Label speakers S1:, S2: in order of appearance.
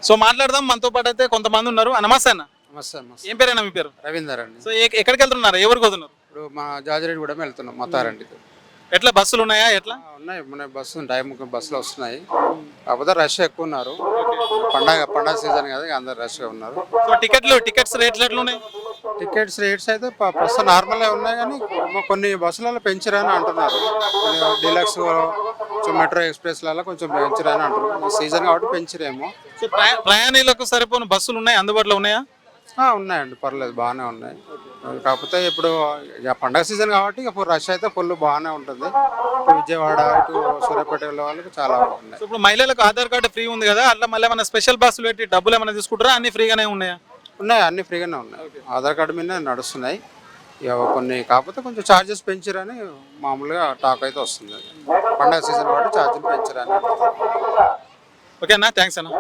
S1: So మాట్లాడదాం, మనతో పాటు అయితే కొంతమంది ఉన్నారు. నమస్తే అన్న.
S2: నమస్తే నమస్తే.
S1: ఏం పేరేనా మీ పేరు?
S2: రవీందర్ అండి.
S1: సో ఎక్కడికి వెళ్తున్నారు, ఎవరికి వస్తున్నారు?
S2: ఇప్పుడు మా జాజిరెడ్డి కూడా వెళ్తున్నాం మతారంటికి.
S1: ఎట్లా బస్సులు ఉన్నాయా ఎట్లా?
S2: ఉన్నాయి మన బస్సు టైంకి బస్సులు వస్తున్నాయి. కాకపోతే రష్ ఎక్కువ ఉన్నారు. పండగ సీజన్ కదా, ఇక అందరు రష్గా ఉన్నారు.
S1: సో టికెట్స్ రేట్లు ఎట్లా ఉన్నాయి?
S2: టికెట్స్ రేట్స్ అయితే ప్రస్తుతం నార్మల్గా ఉన్నాయి, కానీ కొన్ని బస్సులలో పెంచారని అంటున్నారు. డీలక్స్ మెట్రో ఎక్స్ప్రెస్లలో కొంచెం పెంచారని అంటున్నారు. సీజన్ కాబట్టి పెంచరేమో.
S1: సో ప్రయాణికులకు సరిపోయిన బస్సులు ఉన్నాయి, అందుబాటులో ఉన్నాయా?
S2: ఉన్నాయండి, పర్లేదు బాగానే ఉన్నాయి. కాకపోతే ఇప్పుడు ఇక పండగ సీజన్ కాబట్టి ఇక రష్ అయితే ఫుల్ బాగానే ఉంటుంది. ఇటు విజయవాడ ఇటు సూర్యాపేట వెళ్ళే వాళ్ళకి చాలా ఉన్నాయి.
S1: సో ఇప్పుడు మహిళలకు ఆధార్ కార్డు ఫ్రీ ఉంది కదా, అట్లా మళ్ళీ ఏమైనా స్పెషల్ బస్సులు పెట్టి డబ్బులు ఏమైనా తీసుకుంటారా, అన్ని ఫ్రీగానే ఉన్నాయా?
S2: అన్ని ఫ్రీగానే ఉన్నాయి. ఆధార్ కార్డు మీద నడుస్తున్నాయి. ఇక కొన్ని కాకపోతే కొంచెం ఛార్జెస్ పెంచారని మామూలుగా టాక్ అయితే వస్తుంది. పండగ సీజన్ కాబట్టి ఛార్జెస్ పెంచారని.
S1: ఓకే అన్న, థ్యాంక్స్ అన్న.